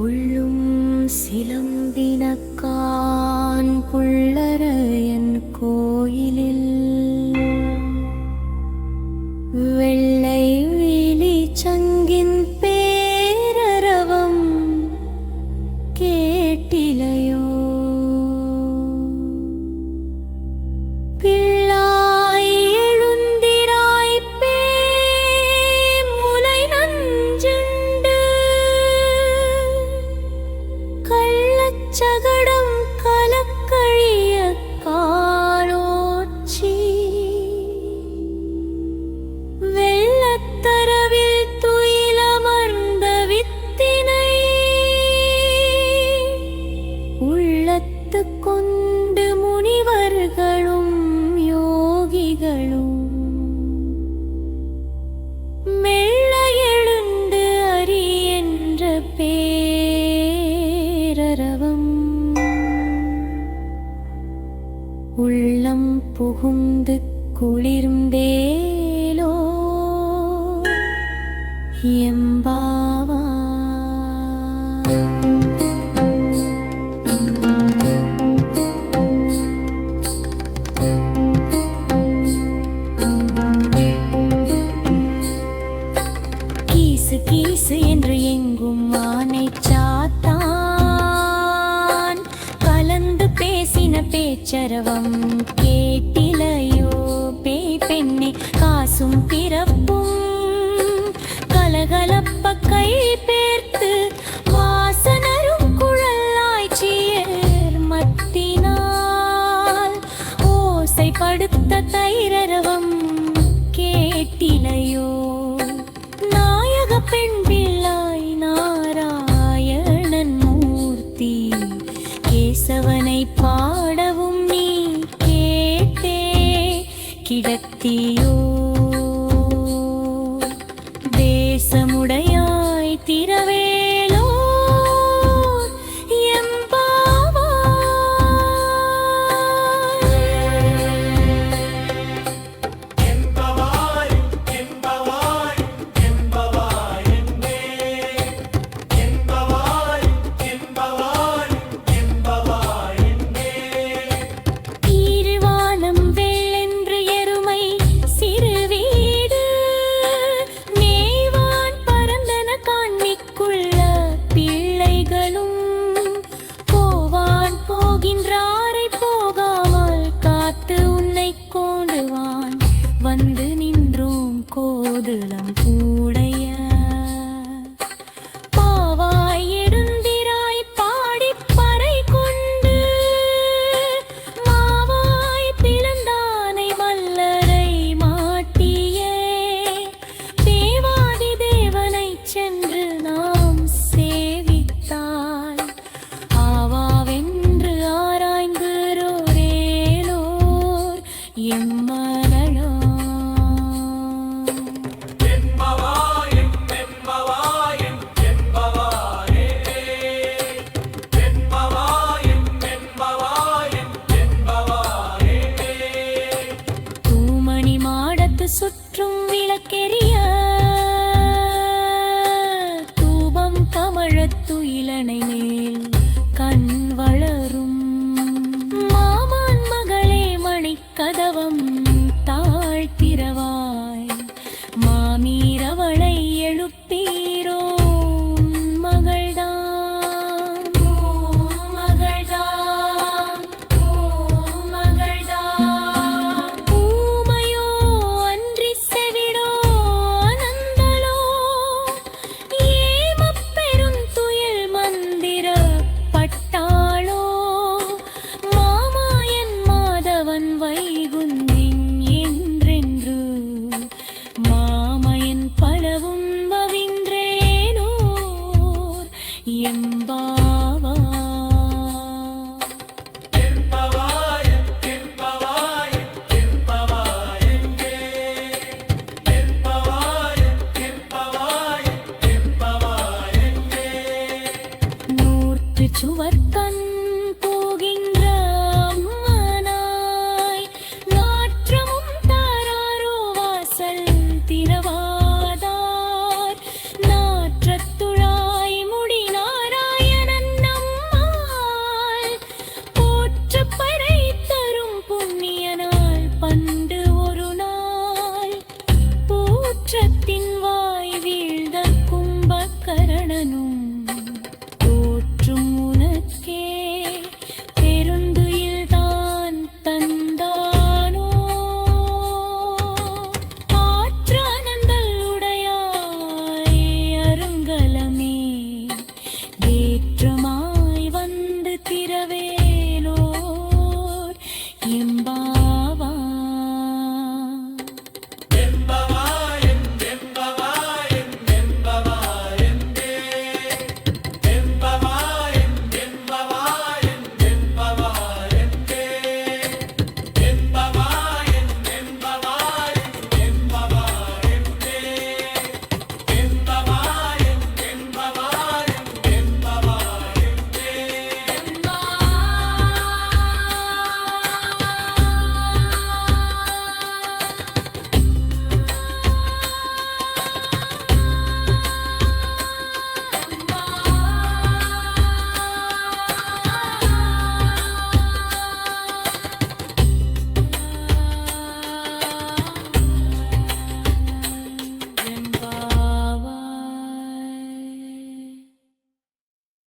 புள்ளும் சிலம்பினக்கான் புள்ளரையன் கோயிலில் வெள்ளை விழி சங்கின் பேரரவம் கேட்டிலையோ? சகடம் கலக்கழிய காலோச்சி வெள்ளத்தரவில் துயிலமர்ந்த வித்தினை உள்ளத்து கொண்டு முனிவர்களும் யோகிகளும் மெல்ல எழுந்து அறி என்ற பேரரவம் உள்ளம் புகுந்து குளிர்ந்தேலோ எம்பாவா. கீசு கீசு என்று எங்கும் ஆனை சாத்தான் கலந்து பேசின பேச்சரவம் கேட்டிலையோ? பேய் பெண்ணே காசும் பிறப்பும் கலகலப்ப கை பேர்த்து வாசனரும் குழலாய்ச்சியர் மத்தினால் ஓசை படுத்த தைரரவம் கேட்டிலையோ? நாயக பெண் பிள்ளாய் நாராயணன் மூர்த்தி கேசவனை பாடவும் நீ கேட்டே கிடத்தியோ? தேசமுடையாய் திரவேலோ எம்பாவா. வந்து நின்றோம் கோதுளம் கூடைய பாவாய் எடுந்திராய் பாடிப் பறை கொண்டு மாவாய் பிளந்தானை மல்லரை மாட்டியே தேவாதி தேவனை சென்று நாம் சேவித்தால் ஆவாவென்று ஆராய்ந்து ரோரேலோர் எம்மரணோ. சுற்றும் விளக்கெரிய தூபம் கமழத்து இளனை மேல் கண் வளரும் மாமான் மகளே மணிக்கதவம் தாழ்த்திரவாய் மாமீரவளை எழுப்பீரோ மகள்தான் எம்பாவா. நூற்று சுவர்